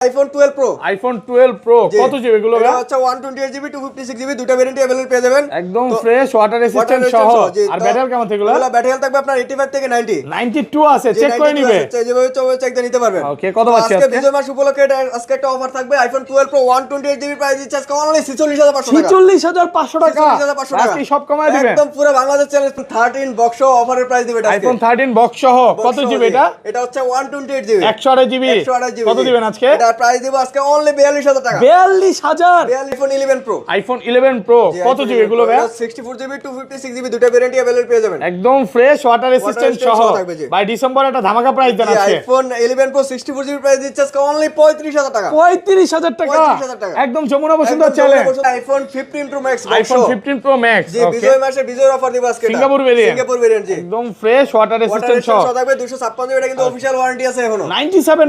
IPhone 12 pro iPhone 12 pro কত GB এগুলো? এটা হচ্ছে 128 জিবি 256 জিবি দুটো ভেরিয়েন্ট अवेलेबल পেয়ে যাবেন একদম ফ্রেশ ওয়াটার রেসিস্ট্যান্ট সহ। আর ব্যাটারি কেমন থাকলো? এগুলো ব্যাটারি থাকবে আপনার 85 থেকে 90 92 আছে, চেক করে নিবে। যেভাবে চলবে চেক দিয়ে নিতে পারবেন। ওকে, কত পাচ্ছি আজকে আজকে? বিজয় মাস উপলক্ষে আজকে একটা অফার থাকবে আইফোন 12 প্রো 128 জিবি প্রাইস দিচ্ছে আজকে অনলি 46500 টাকা। 46500 টাকা 46500 টাকা আজকে সব কমায় দিবেন একদম পুরো বাংলাদেশ চ্যালেঞ্জ 13 বক্স অফারের প্রাইস দিবে এটা আইফোন 13 বক্স সহ। কত জিবি এটা? এটা হচ্ছে 128 জিবি 128 জিবি। কত দিবেন আজকে? এটা প্রাইস দিব আজকে অনলি 42000 টাকা। 42000 আইফোন 11 প্রো আইফোন 11 প্রো কত জিবি এগুলো ভাই? 64 জিবি 256 জিবি দুটো ভেরিয়েন্ট अवेलेबल পেয়ে যাবেন একদম ফ্রেশ ওয়াটার রেসিস্ট্যান্ট সহ। বাই ডিসেম্বর এটা ধামাকা প্রাইস দেন আজকে। আইফোন 11 প্রো 64 জিবি প্রাইস দিচ্ছে আজকে অনলি 35000 টাকা। 35000 টাকা একদম Jamuna Bashundhara challenge. IPhone 15 pro max iPhone 15 pro max জি বিজয় মাসে বিজয় অফার দিব আজকে সিঙ্গাপুর ভেরিয়েন্ট জি একদম ফ্রেশ ওয়াটার রেসিস্ট্যান্ট সহ থাকবে 256 এটা কিন্তু অফিশিয়াল ওয়ারেন্টি আছে এখনো 97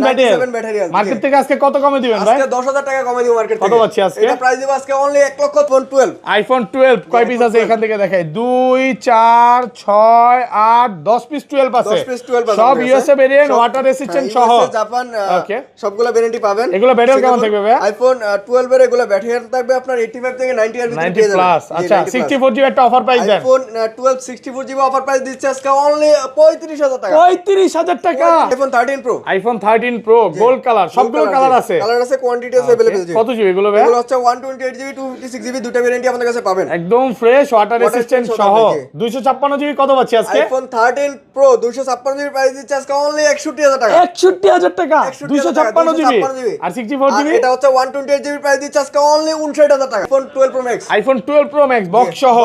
ব্যাটারি আছে মার্কেট থেকে আজকে কত কমে দিবেন ভাই? আজকে 10000 টাকা কমে দিব মার্কেট থেকে। কত পাচ্ছি আজকে? এটা প্রাইস দিব আজকে অনলি 1,12,000 আইফোন 12 কয় পিস আছে এখান থেকে দেখাই? 2 4 6 8 10 পিস 12 আছে। 10 পিস 12 আছে সব ইউএসএ ভেরিয়েন্ট ওয়াটার রেসিস্ট্যান্ট সহ। জাপান ওকে সবগুলা ভেরিয়েন্টই পাবেন। এগুলো ব্যাটারি কেমন থাকবে ভাই? আইফোন 12 এর এগুলো ব্যাটারি থাকবে আপনার 85 থেকে 90 এর ভিতরে 90 প্লাস। আচ্ছা 64 জিবি একটা অফার প্রাইস দেন। আইফোন 12 64 জিবি অফার প্রাইস দিচ্ছে আজকে অনলি 35000 টাকা। 35000 টাকা iPhone 13 pro iPhone 13 pro gold colour সবগুলো কালার আছে। কালার আছে কোয়ান্টিটি আছে अवेलेबल জি। কত জিবি এগুলো ভাই? এগুলো হচ্ছে 128 জিবি 256 জিবি দুটো ভেরিয়েন্ট আমাদের কাছে পাবেন। একদম ফ্রেশ ওয়াটার রেসিস্ট্যান্ট সহ। 256 জিবি কত পাচ্ছি আজকে? আইফোন 13 প্রো 256 জিবি প্রাইস দিচ্ছে আজকে অনলি 61000 টাকা। 61000 টাকা 256 জিবি আর 64 জিবি এটা হচ্ছে 128 জিবি প্রাইস দিচ্ছে আজকে অনলি 59000 টাকা। IPhone 12 pro max iPhone 12 pro max box সহ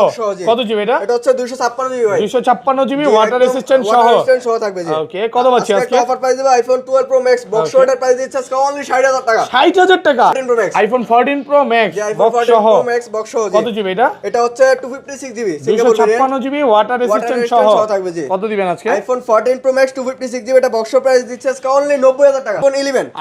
কত জিবি এটা? এটা হচ্ছে 256 জিবি ভাই 256 জিবি ওয়াটার রেসিস্ট্যান্ট সহ। ওয়াটার রেসিস্ট্যান্ট সহ থাকবে জি। ওকে, কত পাচ্ছি আজকে? অফার প্রাইস দেব আইফোন 12 প্রো ম্যাক্স বক্স এর প্রাইস দিচ্ছে আজকে অনলি 60000 টাকা। 60000 টাকা 14 pro max iPhone 14 pro max box সহ। প্রো ম্যাক্স বক্স সহ জি। কত জিবি এটা? এটা হচ্ছে 256 GB Singapore variant 256 GB water resistant সহ থাকবে জি। কত দিবেন আজকে? আইফোন 14 প্রো ম্যাক্স 256 জিবি এটা বক্স প্রাইস দিচ্ছে আজকে অনলি 90000 টাকা।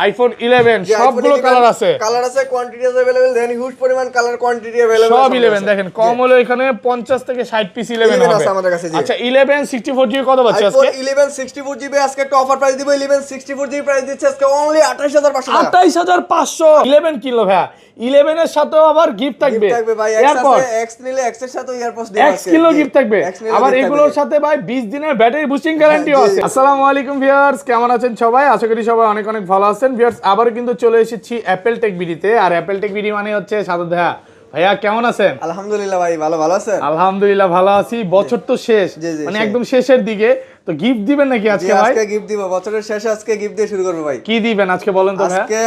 আইফোন 11 সবগুলো কালার আছে কোয়ান্টিটি আছে अवेलेबल দেন হিউজ পরিমাণ কালার কোয়ান্টিটি अवेलेबल সব 11 দেখেন কম হলো এখানে 50 থেকে 60 পিস 11 হবে আমাদের কাছে জি। আচ্ছা 11 64 জিবি কত পাচ্ছি আজকে? আইফোন 11 64 জিবি আজকে একটা অফার প্রাইস দিব 11 64 জিবি প্রাইস দিচ্ছে আজকে অনলি 28500 টাকা। 28500 11 কিলো ভাই 11 এর সাথেও আবার গিফট থাকবে ভাই এক্স নিলে এক্স এর সাথে ইয়ারপডস দিবে এক্স কিলো গিফট থাকবে আবার এগুলোর সাথে ভাই 20 দিনের ব্যাটারি বুস্টিং গ্যারান্টিও আছে। আসসালামু আলাইকুম ভিউয়ার্স, কেমন আছেন সবাই? আশা করি সবাই অনেক অনেক ভালো আছেন। ভিউয়ার্স আবারো কিন্তু চলে এসেছি অ্যাপল টেক বিডিতে। আর অ্যাপল টেক বিডি মানে হচ্ছে সাদত ভাইয়া কেমন আছেন? আলহামদুলিল্লাহ ভাই ভালো আছেন? আলহামদুলিল্লাহ ভালো আছি। বছর তো শেষ মানে একদম শেষের দিকে, তো গিফট দিবেন নাকি আজকে ভাই? আজকে গিফট দিব, বছরের শেষে আজকে গিফট দিয়ে শুরু করব ভাই। কি দিবেন আজকে বলেন তো ভাই? আজকে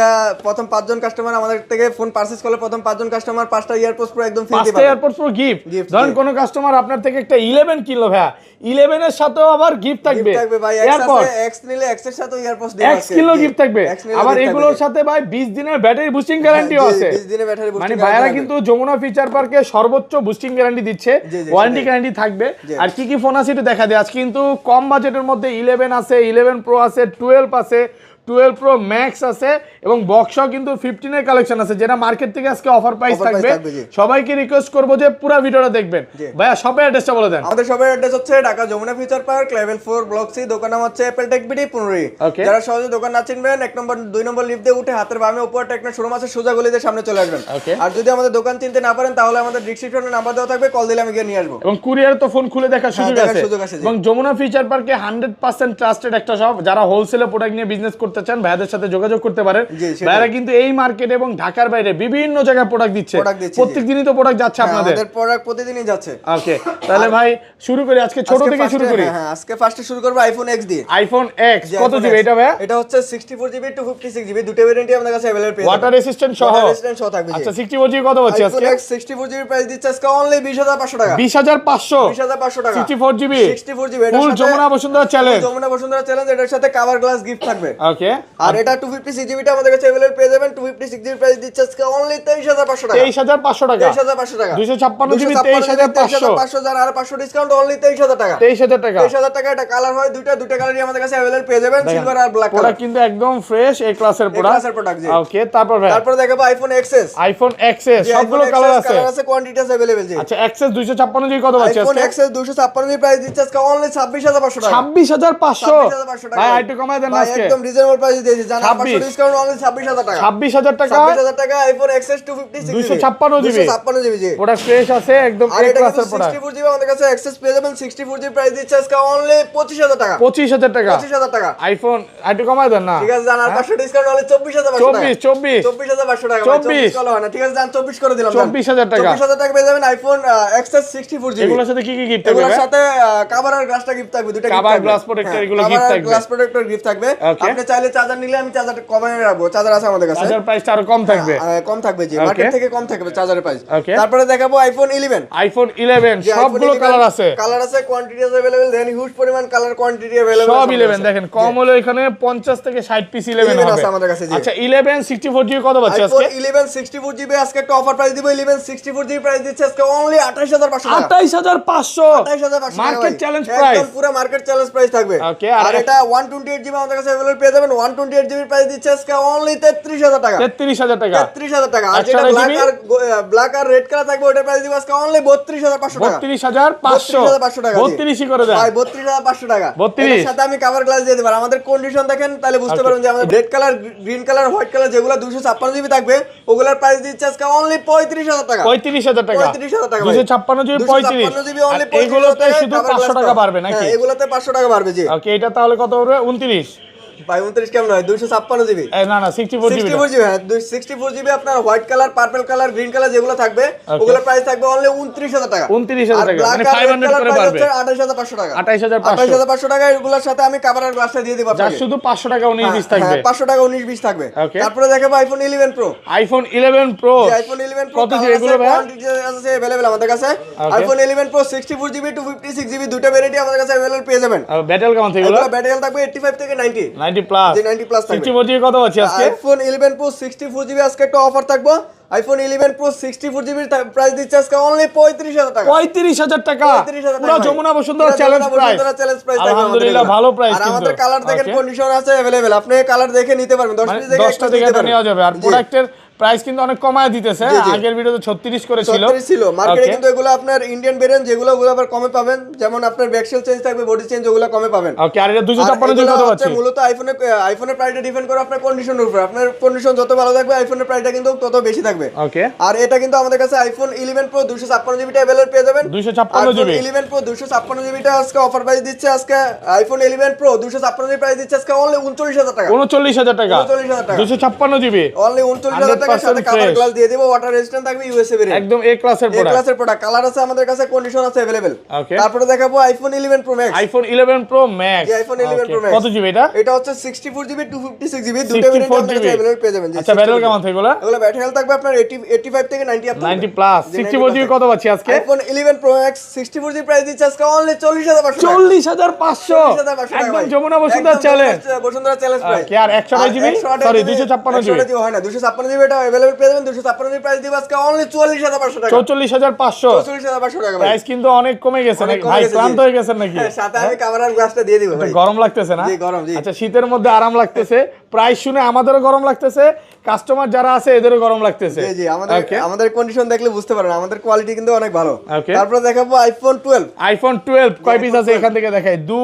প্রথম 5 জন কাস্টমার আমাদের থেকে ফোন পারচেজ করলে প্রথম 5 জন কাস্টমার 5টা ইয়ারপডস প্রো একদম ফ্রি দিবেন। 5টা ইয়ারপডস প্রো গিফট। ধরুন কোন কাস্টমার আপনার থেকে একটা 11 কিনলো ভাই, 11 এর সাথেও আবার গিফট থাকবে ভাই। এক্স নিলে এক্স এর সাথে ইয়ারপডস দিবেন। এক্স কিলো গিফট থাকবে আবার এগুলোর সাথে ভাই 20 দিনের ব্যাটারি বুস্টিং গ্যারান্টিও আছে। 20 দিনের ব্যাটারি বুস্টিং মানে ভাইরা কিন্তু যমুনা ফিচার পার্কে সর্বোচ্চ বুস্টিং গ্যারান্টি দিচ্ছে, ওয়ারেন্টি গ্যারান্টি থাকবে। আর কি কি ফোন আছে একটু দেখা দেয়। আজকে কিন্তু কম বাজেটের মধ্যে 11 আছে, 11 প্রো আছে, 12 আছে, 12 প্রো ম্যাক্স আছে এবং বক্সও কিন্তু 15 এর কালেকশন আছে যেটা মার্কেট থেকে আজকে অফার প্রাইস থাকবে। সবাইকে রিকোয়েস্ট করব যে পুরো ভিডিওটা দেখবেন। ভাইয়া শপের অ্যাড্রেসটা বলে দেন। আমাদের শপের অ্যাড্রেস হচ্ছে Dhaka Jamuna Future Park level 4 block C, দোকান নাম হচ্ছে অ্যাপল টেক বিডি 15। যারা সহজে দোকান না চিনবেন 1 নম্বর 2 নম্বর লিফট দিয়ে উঠে হাতের বামে উপর টেকনো শোরুম আছে, সোজা গলিতে সামনে চলে আসবেন। আর যদি আমাদের দোকান চিনতে না পারেন তাহলে আমাদের ডেসক্রিপশনে নাম্বার দেওয়া থাকবে, কল দিলে আমি গিয়ে নিয়ে আসবো। এবং কুরিয়ার তো ফোন খুলে দেখার সুযোগ আছে। এবং যমুনা ফিচার পার্কে 100% ট্রাস্টেড একটা শপ। যারা হোলসেলে প্রোডাক্ট নিয়ে বিজনেস করতে চান ভাইয়াদের সাথে যোগাযোগ করতে পারেন। ভাইরা কিন্তু এই মার্কেট এবং ঢাকার বাইরে বিভিন্ন জায়গায় প্রোডাক্ট দিচ্ছে। প্রত্যেকদিনই তো প্রোডাক্ট যাচ্ছে আপনাদের। আমাদের প্রোডাক্ট প্রতিদিনই যাচ্ছে। ওকে, তাহলে ভাই শুরু করি আজকে ছোট থেকে শুরু করি। হ্যাঁ আজকে ফার্স্টে শুরু করব আইফোন এক্স দিয়ে। আইফোন এক্স কত জিবি এটা ভাই? এটা হচ্ছে 64 জিবি 256 জিবি দুটো ভেরিয়েন্টই আমাদের কাছে अवेलेबल পেয়ে যাবেন। ওয়াটার রেসিস্ট্যান্ট সহ থাকবে। আচ্ছা 64 জিবি কত হচ্ছে আজকে? আইফোন এক্স 64 জিবি প্রাইস দিচ্ছে আজকে অনলি 20500 টাকা। 20500 টাকা 64 GB full Jamuna Bashundhara challenge. Jamuna Bashundhara challenge এটার সাথে কভার গ্লাস গিফট থাকবে। ওকে, আর এটা 256 জিবিটা আমাদের কাছে अवेलेबल পেয়ে যাবেন। 256 জিবি প্রাইস দিচ্ছে আজকে অনলি 23500 টাকা। 23500 টাকা 23500 টাকা 256 জিবি 23500 যারা আর 500 ডিসকাউন্ট অনলি 23000 টাকা 23000 টাকা 23000 টাকা। এটা কালার হয় দুটো কালারই আমাদের কাছে अवेलेबल পেয়ে যাবেন, সিলভার আর ব্ল্যাক কালার। প্রোডাক্ট কিন্তু একদম ফ্রেশ এ ক্লাসের প্রোডাক্ট। ওকে, তারপর দেখাবো আইফোন এক্সএস। আইফোন এক্সএস সবগুলো কালার আছে, কোয়ান্টিটি আছে अवेलेबल জি। আচ্ছা এক্সএস 256 জিবি কত পাচ্ছি আজকে? আইফোন এক্সএস 256 জিবি প্রাইস দিচ্ছে আজকে অনলি 26500 টাকা। 26500 ভাই একটু কমায় দেন আজকে। একদম রিজনেবল অফার প্রাইস দিয়েছি জানা 500 ডিসকাউন্ট অনলি 26000 টাকা 26000 টাকা 26000 টাকা আইফোন এক্সএস 256 256 জিবি 256 জিবি জি প্রোডাক্ট ফ্রেশ আছে একদম এ ক্লাসের প্রোডাক্ট 64 জিবি আমাদের কাছে এক্সেস পেয়ে যাবেন 64 জিবি প্রাইস দিচ্ছে আজকে অনলি 25000 টাকা 25000 টাকা 25000 টাকা আইফোন একটু কমায় দেন না ঠিক আছে জানা 500 ডিসকাউন্ট অনলি 24500 টাকা 24500 টাকা 24 ঠিক আছে জান 24 করে দিলাম 24000 টাকা 24000 টাকা পেয়ে যাবেন আইফোন এক্সএস 64 জিবি এগুলোর সাথে কি কি গিফট এগুলোর থাকবে সাথে কভার আর গ্লাসটা গিফট থাকবে দুটো গিফট কভার গ্লাস প্রোটেক্টর এগুলো গিফট থাকবে গ্লাস প্রোটেক্টর গিফট থাকবে আপনি চাইলে চার্জার নিলে আমি চার্জারটা কমে রাখবো চার্জার আছে আমাদের কাছে চার্জার প্রাইসটা আরো কম থাকবে কম থাকবে জি মার্কেট থেকে কম থাকবে চার্জারের প্রাইস Okay. তারপরে দেখাবো আইফোন 11 আইফোন 11 সবগুলো কালার আছে কোয়ান্টিটি আছে अवेलेबल দেন হিউজ পরিমাণ কালার কোয়ান্টিটি अवेलेबल সব 11 দেখেন কম হলো এখানে 50 থেকে 60 পিস 11 হবে আছে আমাদের কাছে জি আচ্ছা 11 64 জিবি কত পাচ্ছি আজকে আইফোন 11 64 জিবি আজকে একটা অফার প্রাইস দিব 11 64 জিবি প্রাইস দিচ্ছে আজকে অনলি 28500 টাকা 28500 28500 মার্কেট চ্যালেঞ্জ প্রাইস একদম পুরো মার্কেট চ্যালেঞ্জ প্রাইস থাকবে ওকে আর এটা 128 জিবি আমাদের কাছে अवेलेबल পেয়ে যাবেন 128 জিবি প্রাইস দিচ্ছে আজকে অনলি 33000 টাকা 33000 টাকা 33000 টাকা আর যেটা ব্ল্যাক আর রেড কালার থাকবে ওটার প্রাইস দিব আজকে অনলি 32500 টাকা 32500 টাকা 32 করে দেন ভাই 32500 টাকা 32 এর সাথে আমি কভার গ্লাস দিয়ে দেব আর আমাদের কন্ডিশন দেখেন তাহলে বুঝতে পারবেন যে আমাদের red colour green colour white colour যেগুলো 256 জিবি থাকবে ওগুলোর প্রাইস দিচ্ছে আজকে অনলি 35000 টাকা 35000 টাকা 35000 টাকা 256 জিবি 256 জিবি অনলি 35 এগুলোতে শুধু 500 টাকা বাড়বে নাকি এগুলোতে 500 টাকা বাড়বে জি ওকে এটা তাহলে কত হবে 29 ভাই 29 কেমন হয় 256 জিবি না না 64 জিবি 64 জিবি হ্যাঁ 64 জিবি আপনার white colour purple colour green colour যেগুলো থাকবে ওগুলোর প্রাইস থাকবে অনলি 29000 টাকা 29000 টাকা মানে 500 করে বাড়বে 28500 টাকা 28500 টাকা এগুলোর সাথে আমি কভার আর গ্লাসটা দিয়ে দিব যা আপনাকে শুধু 500 টাকা 19 পিস থাকবে 500 টাকা 19 পিস থাকবে Okay. তারপরে দেখাবো iPhone 11 pro iPhone 11 pro iPhone 11 pro কত জিবি এগুলো ভাই আছে अवेलेबल আমাদের কাছে আইফোন 11 প্রো 64 জিবি 256 জিবি দুটো ভ্যারিয়েন্টি আমাদের কাছে अवेलेबल পেয়ে যাবেন আর ব্যাটারি কেমন থাকে এগুলো ব্যাটারি থাকবে 85 থেকে 90 90 প্লাস যে 90 প্লাস থাকবে 64 জিবি কত আছে আজকে আইফোন 11 প্রো 64 জিবি আজকে একটা অফার থাকবে আইফোন 11 প্রো 64 জিবি প্রাইস দিচ্ছে আজকে অনলি 35000 টাকা 35000 টাকা 35000 পুরো যমুনা বসুন্ধরা চ্যালেঞ্জ প্রাইস আলহামদুলিল্লাহ ভালো প্রাইস আর কিন্তু আমাদের কালার দেখেন কন্ডিশন আছে अवेलेबल আপনি কালার দেখে নিতে পারবেন 10 পিস দেখে 10টা দেখে নেওয়া যাবে আর প্রোডাক্টের প্রাইস কিন্তু অনেক কমায় দিতেছে আগের ভিডিওতে 36 করে ছিল 36 ছিল মার্কেটে কিন্তু এগুলো আপনার ইন্ডিয়ান ভেরিয়েন্ট যেগুলো ওগুলো আবার কমে পাবেন যেমন আপনার ব্যাকশেল চেঞ্জ থাকবে বডি চেঞ্জ ওগুলো কমে পাবেন ওকে আর এটা 256 জিবি কত পাচ্ছি মূলত আইফোনের প্রাইসটা ডিপেন্ড করে আপনার কন্ডিশনের উপর আপনার কন্ডিশন যত ভালো থাকবে আইফোনের প্রাইসটা কিন্তু তত বেশি থাকবে ওকে আর এটা কিন্তু আমাদের কাছে আইফোন 11 প্রো 256 জিবিটা अवेलेबल পেয়ে যাবেন 256 জিবি 11 প্রো 256 জিবিটা আজকে অফার প্রাইস দিচ্ছে আজকে আইফোন 11 প্রো 256 জিবি প্রাইস দিচ্ছে আজকে অনলি 39000 টাকা 39000 টাকা 39000 টাকা 256 জিবি অনলি 39000 টাকার সাথে কভার গ্লাস দিয়ে দেব ওয়াটার রেজিস্ট্যান্ট থাকবে ইউএসএ ভেরিয়েন্ট একদম এ ক্লাসের প্রোডাক্ট ক্লাসের প্রোডাক্ট কালার আছে আমাদের কাছে কন্ডিশন আছে अवेलेबल ওকে তারপরে দেখাবো iPhone 11 Pro max iPhone 11 Pro max iPhone 11 Pro max কত জিবি এটা এটা হচ্ছে 64 জিবি 256 জিবি দুটো ভেরিয়েন্ট আমাদের কাছে अवेलेबल পেয়ে যাবেন আচ্ছা ব্যাটারি কেমন থাকে এগুলো এগুলো ব্যাটারি হেলথ থাকবে আপনার 85 থেকে 90 আপ 90 প্লাস 64 জিবি কত পাচ্ছি আজকে iPhone 11 Pro Max 64 GB price দিচ্ছে আজকে অনলি 40500 40500 একদম Jamuna Bashundhara challenge Bashundhara challenge price কি আর 128 জিবি সরি 256 জিবি হয় না 256 জিবি এটা अवेलेबल পেয়ে যাবেন 256 জিবি প্রাইস দিব আজকে অনলি 44500 টাকা 44500 44500 টাকা প্রাইস কিন্তু অনেক কমে গেছে নাকি ভাই ক্লান্ত হয়ে গেছেন নাকি সাথে আমি কভার গ্লাসটা দিয়ে দিব ভাই গরম লাগতেছে না জি গরম জি আচ্ছা শীতের মধ্যে আরাম লাগতেছে প্রাইস শুনে আমাদেরও গরম লাগতেছে কাস্টমার যারা আছে এদেরও গরম লাগতেছে জি জি আমাদের কন্ডিশন দেখলে বুঝতে পারেন আমাদের কোয়ালিটি কিন্তু অনেক ভালো Okay. তারপর দেখাবো আইফোন 12 কয় পিস আছে এখান থেকে দেখাই 2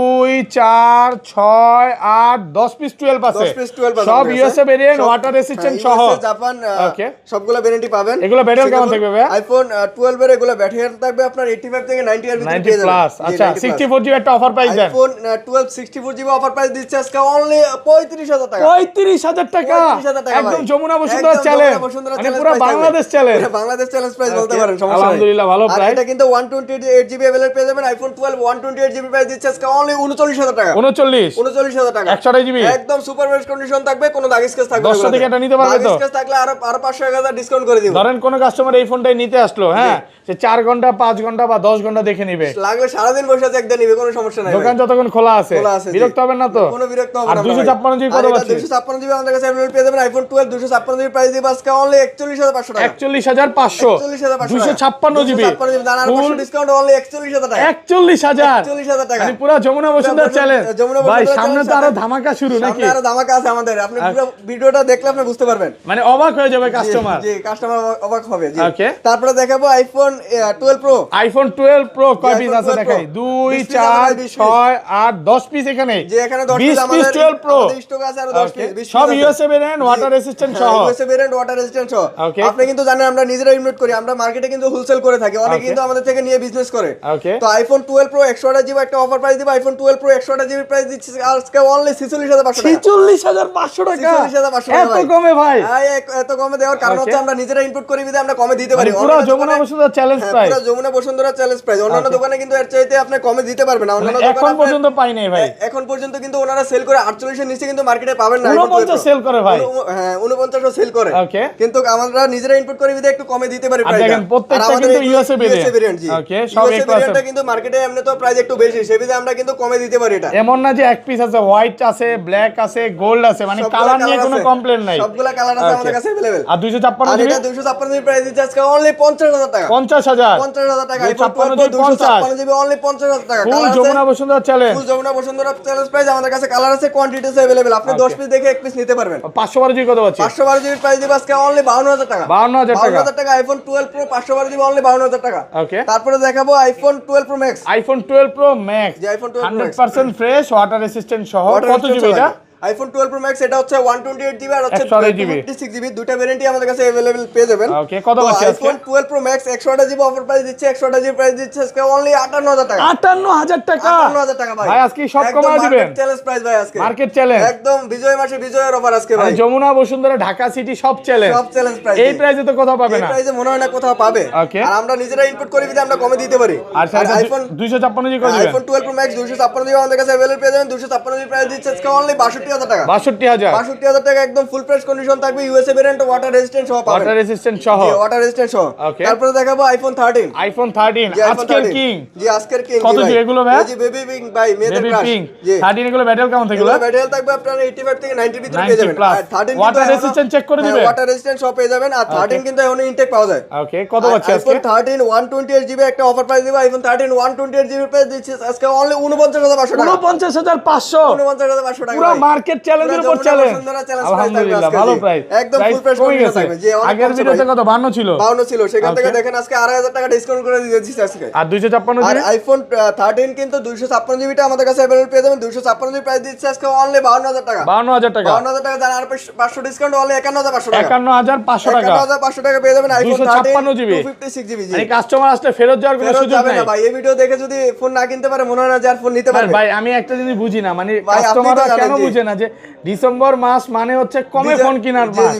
4 6 8 10 পিস 12 আছে 10 পিস 12 আছে সব ইউএসএ ভেরিয়েন্ট ওয়াটার রেসিস্ট্যান্ট সহ জাপান ওকে সবগুলো ভ্যারিয়েন্টি পাবেন এগুলো ব্যাটারি কেমন থাকবে ভাই আইফোন 12 এর এগুলো ব্যাটারি থাকবে আপনার 85 থেকে 90 এর ভিতরে পেয়ে 90 যাবেন প্লাস আচ্ছা 64 জিবি একটা অফার প্রাইস দেন আইফোন 12 64 জিবি অফার প্রাইস দিচ্ছে আজকে অনলি 35000 টাকা 35000 টাকা একদম যমুনা বসুন্ধরা চ্যালেঞ্জ মানে পুরো Bangladesh challenge Bangladesh challenge price বলতে পারেন সমস্যা নেই আলহামদুলিল্লাহ ভালো প্রাইস এটা কিন্তু 128 জিবি अवेलेबल পেয়ে যাবেন আইফোন 12 128 জিবি প্রাইস দিচ্ছে আজকে অনলি 39000 টাকা 39000 টাকা 128 জিবি একদম সুপার বেস্ট কন্ডিশন থাকবে কোনো দাগ স্কেচ থাকবে না 10 থেকে এটা নিতে পারবে তো দাগ স্কেচ থাকলে আরো 500 ডিসকাউন্ট করে দিব ধরেন কোন কাস্টমার এই ফোনটাই নিতে আসলো হ্যাঁ সে 4 ঘন্টা 5 ঘন্টা বা 10 ঘন্টা দেখে নেবে লাগলে সারা দিন বসে আছে একদিন নিবে কোনো সমস্যা নাই দোকান যতক্ষণ খোলা আছে বিরক্ত হবেন না তো কোনো বিরক্ত হবে আর না 256 জিবি কত পাচ্ছেন 256 জিবি আমাদের কাছে अवेलेबल পেয়ে যাবেন আইফোন 12 256 জিবি প্রাইস দিব আজকে অনলি 41500 টাকা 41500 256 জিবি দানার 500 ডিসকাউন্ট অনলি 41000 টাকা 41000 টাকা মানে পুরো যমুনা বসুন্ধরা চ্যালেঞ্জ ভাই সামনে তো আরো ধামাকা শুরু নাকি সামনে আরো ধামাকা আছে আমাদের আপনি পুরো ভিডিওটা দেখলে আপনি বুঝতে পারবেন মানে অবাক হয়ে যাবে কাস্টমার জি কাস্টমার অবাক হবে জি ওকে তারপরে দেখাবো আইফোন 12 প্রো আইফোন 12 প্রো কয় পিস আছে দেখাই 2 4 6 8 10 পিস এখানে যে এখানে 10 পিস আমাদের 12 প্রো স্টক আছে আর 10 পিস সব ইউএসএ ভেরিয়েন্ট ওয়াটার রেজিস্ট্যান্ট সহ ইউএসএ ভেরিয়েন্ট ওয়াটার রেজিস্ট্যান্ট সহ আপনি কিন্তু জানেন আমরা নিজেরা ইনভেস্ট করি আমরা মার্কেটে কিন্তু হোলসেল করে থাকি অনেকে কিন্তু আমাদের থেকে নিয়ে বিজনেস করে তো আইফোন 12 প্রো 128 জিবি একটা অফার প্রাইস দিব আইফোন 12 প্রো 128 জিবি প্রাইস দিচ্ছি আজকে অনলি 46500 টাকা 46500 টাকা 46500 টাকা এত কমে ভাই এত কমে দেওয়ার কারণ হচ্ছে আমরা নিজেরা ইনপুট করি বিদে আমরা কমে দিতে পারি পুরো যমুনা বসুন্ধরা চ্যালেঞ্জ প্রাইস পুরো যমুনা বসুন্ধরা চ্যালেঞ্জ প্রাইস অন্যান্য দোকানে কিন্তু এর চাইতে আপনি কমে দিতে পারবেন না অন্যান্য দোকানে এখন পর্যন্ত পাই নাই ভাই এখন পর্যন্ত কিন্তু ওনারা সেল করে 48 এর নিচে কিন্তু মার্কেটে পাবেন না 49 সেল করে ভাই হ্যাঁ 49 ও সেল করে কিন্তু আমরা নিজেরা ইনপুট করি বিদে একটু কমে দিতে পারি প্রাইস দেখেন প্রত্যেকটা কিন্তু ইউএসএ ভেরিয়েন্ট জি ওকে সব এক ক্লাসে কিন্তু মার্কেটে এমনি তো প্রাইস একটু বেশি সেবিদে আমরা কিন্তু কমে দিতে পারি এটা এমন না যে এক পিস আছে হোয়াইট আছে ব্ল্যাক আছে গোল্ড আছে মানে কালার নিয়ে কোনো কমপ্লেইন নাই সবগুলা কালার আছে আমাদের কাছে अवेलेबल আর 256 আর এটা 256 জিবি প্রাইস দিচ্ছে আজকে অনলি 50000 টাকা 50000 টাকা 256 জিবি অনলি 50000 টাকা full Jamuna Bashundhara challenge full Jamuna Bashundhara challenge price আমাদের কাছে কালার আছে কোয়ান্টিটি আছে अवेलेबल আপনি 10 পিস দেখে এক পিস নিতে পারবেন 512 জিবি কত পাচ্ছেন 512 জিবি প্রাইস দিব আজকে অনলি 52000 টাকা 52000 টাকা আইফোন 12 প্রো 512 জিবি অনলি 52000 টাকা ওকে তারপরে দেখাবো iPhone 12 pro max iPhone 12 pro max যে iPhone 12 pro 100% fresh water resistant সহ কত জিবি এটা আইফোন 12 প্রো ম্যাক্স এটা হচ্ছে 128 জিবি আর হচ্ছে 256 জিবি দুটো ভেরিয়েন্টই আমাদের কাছে अवेलेबल পেয়ে যাবেন ওকে কত পাচ্ছেন iPhone 12 pro max 128 GB offer price দিচ্ছে 128 জিবি প্রাইস দিচ্ছে আজকে অনলি 58000 টাকা 58000 টাকা 58000 টাকা ভাই আজকে সব কমায় দিবেন মার্কেট চ্যালেঞ্জ প্রাইস ভাই আজকে মার্কেট চ্যালেঞ্জ একদম বিজয় মাসে বিজয়ের অফার আজকে ভাই যমুনা বসুন্ধরা ঢাকা সিটি সব চ্যালেঞ্জ প্রাইস এই প্রাইসে তো কোথাও পাবে না এই প্রাইসে মনে হয় না কোথাও পাবে আর আমরা নিজেরা ইনপুট করি বিদে আমরা কমে দিতে পারি আর আইফোন 256 জিবি কত দিবেন আইফোন 12 প্রো ম্যাক্স 256 জিবি আমাদের কাছে अवेलेबल পেয়ে যাবেন 256 জিবি প্রাইস দিচ্ছে আজকে অনলি 62000 টাকা 62000 টাকা একদম ফুল প্রাইস কন্ডিশন থাকবে ইউএসএ ভেরিয়েন্ট ওয়াটার রেজিস্ট্যান্ট সহ পাবেন ওয়াটার রেজিস্ট্যান্ট সহ ওয়াটার রেজিস্ট্যান্ট সহ তারপরে দেখাবো আইফোন 13 আজকের কিং জি আজকের কিং কত জিবি এগুলো ভাই জি বেবি পিঙ্ক ভাই মেদের ক্রাশ জি 13 এগুলো ব্যাটারি কেমন থাকবে এগুলো ব্যাটারি থাকবে আপনার 85 থেকে 90 এর ভিতরে পেয়ে যাবেন আর 13 ওয়াটার রেজিস্ট্যান্ট চেক করে দিবেন ওয়াটার রেজিস্ট্যান্ট সহ পেয়ে যাবেন আর 13 কিন্তু এখনো ইনটেক পাওয়া যায় ওকে কত পাচ্ছেন আজকে আইফোন 13 128 জিবি একটা অফার প্রাইস দিব আইফোন 13 128 জিবি প্রাইস দিচ্ছে আজকে অনলি 49500 টাকা 49500 49500 টাকা পুরো মার্কেট চ্যালেঞ্জের উপর চ্যালেঞ্জ আলহামদুলিল্লাহ ভালো প্রাইস একদম ফুল প্রাইস কন্ডিশন থাকবে যে আগের ভিডিওতে কত 52 ছিল 52 ছিল সেখান থেকে দেখেন আজকে 8000 টাকা ডিসকাউন্ট করে দিয়েছি আজকে আর 256 আর আইফোন 13 কিন্তু 256 জিবিটা আমাদের কাছে अवेलेबल পেয়ে যাবেন 256 জিবি প্রাইস দিচ্ছে আজকে অনলি 52000 টাকা 52000 টাকা জান আর 500 ডিসকাউন্ট অনলি 51500 টাকা 51500 টাকা 51500 টাকা পেয়ে যাবেন আইফোন 256 জিবি 256 জিবি মানে কাস্টমার আসলে ফেরত যাওয়ার কোনো সুযোগ নাই ভাই এই ভিডিও দেখে যদি ফোন না কিনতে পারে মনে হয় না যে আর ফোন নিতে পারবে ভাই আমি একটা জিনিস বুঝি না মানে কাস্টমাররা কেন বুঝে না যে ডিসেম্বর মাস মানে হচ্ছে কমে ফোন কেনার মাস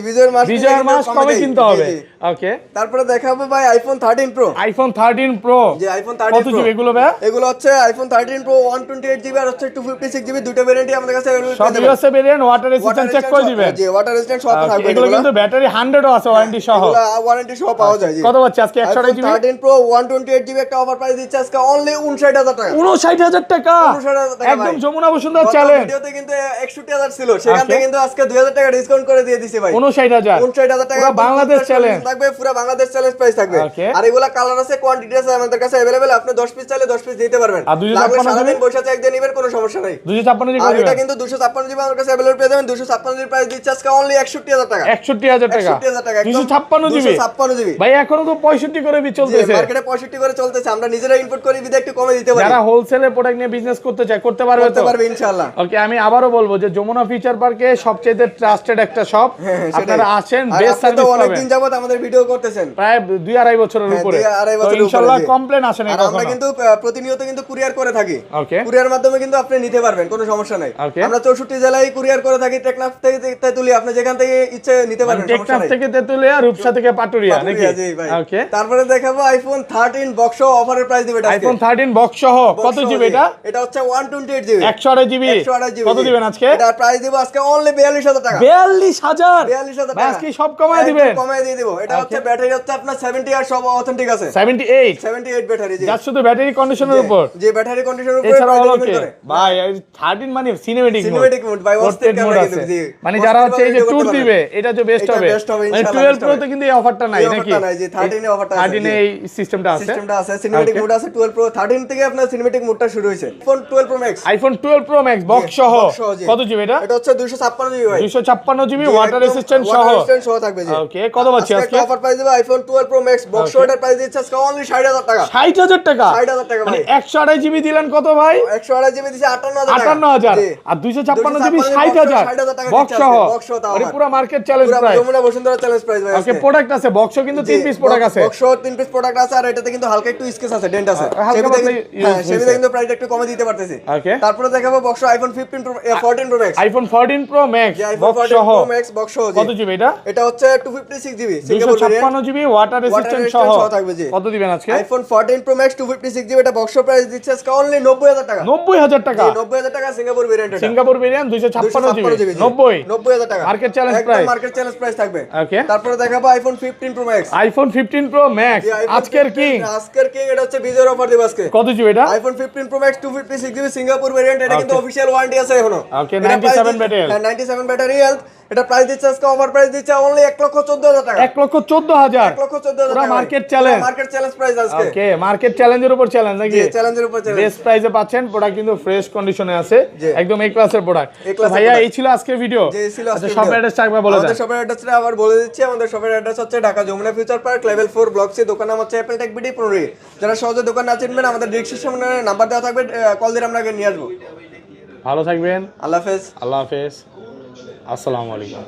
বিজয়ের মাস কমে কিনতে হবে ওকে তারপরে দেখাবো ভাই আইফোন 13 প্রো আইফোন 13 প্রো যে আইফোন 13 কত জিবি এগুলো ভাই এগুলো হচ্ছে আইফোন 13 প্রো 128 জিবি আর হচ্ছে 256 জিবি দুটো ভেরিয়েন্টই আমাদের কাছে अवेलेबल সব USA variant water resistant check করে দিবেন জি ওয়াটার রেজিস্ট্যান্ট সব থাকবে এগুলো কিন্তু ব্যাটারি 100 ও আছে ওয়ারেন্টি সহ এগুলো ওয়ারেন্টি সহ পাওয়া যায় জি কত পাচ্ছে আজকে 128 জিবি 13 প্রো 128 জিবি একটা অফার প্রাইস দিচ্ছে আজকে অনলি 59000 টাকা 59000 টাকা 59000 টাকা একদম যমুনা বসুন্ধরা চ্যালেঞ্জ ভিডিওতে কিন্তু 61000 ছিল সেখান থেকে কিন্তু আজকে 2000 টাকা ডিসকাউন্ট করে দিয়ে দিয়েছি ভাই 59000 টাকা পুরো বাংলাদেশ চ্যালেঞ্জ থাকবে পুরো বাংলাদেশ চ্যালেঞ্জ প্রাইস থাকবে আর এগুলা কালার আছে কোয়ান্টিটি আছে আমাদের কাছে अवेलेबल আপনি 10 পিস চাইলে 10 পিস দিতে পারবেন লাগলে সারাদিন বসে চেক দিয়ে নেবেন কোনো সমস্যা নাই 256 জিবি আর এটা কিন্তু 256 জিবি আমাদের কাছে अवेलेबल পেয়ে যাবেন 256 জিবি প্রাইস দিচ্ছে আজকে অনলি 61000 টাকা 61000 টাকা 61000 টাকা 256 জিবি ভাই এখনো তো 65 করে চলতেছে মার্কেটে 65 করে চলতেছে আমরা নিজেরা ইনপুট করি বিদে একটু কমে দিতে পারি যারা হোলসেলে প্রোডাক্ট নিয়ে বিজনেস করতে চায় করতে পারবে ইনশাআল্লাহ ওকে আমি আবারো বলবো যে যমুনা ফিচার পার্কে সবচেয়ে ট্রাস্টেড একটা শপ আপনারা আসেন বেস্ট সার্ভিস পাবেন অনেক দিন যাবত আমাদের ভিডিও করতেছেন প্রায় 2.5 বছরের উপরে তো ইনশাআল্লাহ কমপ্লেইন আসে না আর আমরা কিন্তু প্রতিনিয়ত কিন্তু কুরিয়ার করে থাকি ওকে কুরিয়ার মাধ্যমে কিন্তু আপনি নিতে পারবেন কোনো সমস্যা নাই আমরা 64 জেলায় কুরিয়ার করে থাকি টেকনাফ থেকে তেতুলিয়া আপনি যেখান থেকে ইচ্ছে নিতে পারবেন টেকনাফ থেকে তেতুলিয়া রূপসা থেকে পাটুরিয়া নাকি ওকে তারপরে দেখাবো আইফোন 13 বক্স সহ অফারের প্রাইস দিবেন আইফোন 13 বক্স সহ কত জিবি এটা হচ্ছে 128 জিবি 128 জিবি কত দিবেন আজকে এটা প্রাইস দিব আজকে অনলি 42000 টাকা 42000 টাকা আজকে সব কমায় দিবেন কমায় দিয়ে দিব এটা হচ্ছে ব্যাটারি হচ্ছে আপনার 70 আর সব অথেন্টিক আছে 78 ব্যাটারি জি জাস্ট শুধু ব্যাটারি কন্ডিশনের উপর যে ব্যাটারি কন্ডিশনের উপর এছাড়া হলো কি ভাই 13 মানে সিনেমেটিক মোড ভাই ওয়াস্টেড ক্যামেরা কিন্তু জি মানে যারা হচ্ছে এই যে ট্যুর দিবে এটা যে বেস্ট হবে মানে 12 প্রো তে কিন্তু এই অফারটা নাই নাকি অফারটা নাই জি 13 এ অফারটা আছে 13 এ এই সিস্টেমটা আছে সিনেমেটিক মোড আছে 12 প্রো 13 থেকে আপনার সিনেমেটিক মোডটা শুরু হয়েছে আইফোন 12 প্রো ম্যাক্স বক্স সহ কত জিবি এটা এটা হচ্ছে হচ্ছে 256 জিবি ভাই, 256 জিবি ওয়াটার রেসিস্ট্যান্ট সহ থাকবে। জি ওকে, কত পাচ্ছি আজকে? অফার প্রাইস দেব আইফোন 12 প্রো ম্যাক্স বক্স ওয়েটার প্রাইস দিচ্ছে আজকে অনলি 60000 টাকা। 60000 টাকা? 60000 টাকা মানে ভাই। 128 জিবি দিলেন কত ভাই? 128 জিবি দিছে 58000 টাকা। 58000 আর 256 জিবি 60000 টাকা বক্স সহ। মানে পুরো market challenge price, Jamuna Bashundhara challenge price ভাই। ওকে, প্রোডাক্ট আছে বক্সও কিন্তু 3 পিস প্রোডাক্ট আছে, বক্স 3 পিস প্রোডাক্ট আছে, আর এটাতে কিন্তু হালকা একটু স্কেচ আছে, ডেন্ট আছে, হালকা পাতলা সেটা কিন্তু প্রাইসটা একটু কমে দিতে পারতেছি। ওকে, তারপরে দেখাবো box iPhone 15 pro 14 pro max, iPhone 14 pro max box সহ। বক্স সহ কত জিবি এটা? এটা হচ্ছে 256 জিবি 256 জিবি ওয়াটার রেসিস্ট্যান্ট সহ থাকবে। জি, কত দিবেন আজকে? আইফোন 14 প্রো ম্যাক্স 256 জিবি, এটা বক্স প্রাইস দিচ্ছে আজকে অনলি 90000 টাকা। 90000 টাকা? 90000 টাকা সিঙ্গাপুর ভেরিয়েন্ট, এটা সিঙ্গাপুর ভেরিয়েন্ট 256 জিবি 90000 টাকা market challenge price, market challenge price থাকবে। ওকে, তারপরে দেখাবো iPhone 15 pro max, iPhone 15 pro max আজকের কিং, এটা হচ্ছে বিজয়ের অফার দিব আজকে। কত জিবি এটা? IPhone 15 pro max 256 GB Singapore variant, এটা কিন্তু অফিশিয়াল ওয়ারেন্টি আছে এখনো। ওকে, 97 ব্যাটারি, 97 ব্যাটারি হেলথ, এটা প্রাইস দিচ্ছে আজকে অফার প্রাইস দিচ্ছে অনলি 1,14,000 টাকা। 1,14,000 1,14,000 পুরো টাকা market challenge, market challenge price আজকে। ওকে, মার্কেট চ্যালেঞ্জের উপর চ্যালেঞ্জ নাকি? চ্যালেঞ্জের উপর চ্যালেঞ্জ, বেস্ট প্রাইসে পাচ্ছেন, প্রোডাক্ট কিন্তু ফ্রেশ কন্ডিশনে আছে, একদম এ ক্লাসের প্রোডাক্ট। ভাইয়া এই ছিল আজকের ভিডিও। আচ্ছা, শপের অ্যাড্রেসটা একবার বলে দেন। আমাদের শপের অ্যাড্রেসটা আবার বলে দিচ্ছি। আমাদের শপের অ্যাড্রেস হচ্ছে Dhaka Jamuna Future Park level 4 block C, দোকান নাম হচ্ছে অ্যাপল টেক বিডি 15। যারা সহজে দোকান না চিনবেন আমাদের ডিসক্রিপশনে নাম্বার দেওয়া থাকবে, কল দিয়ে আমরা নিয়ে আসবো। ভালো থাকবেন, আল্লাহ হাফেজ। আল্লাহ হাফেজ, আসসালামু আলাইকুম।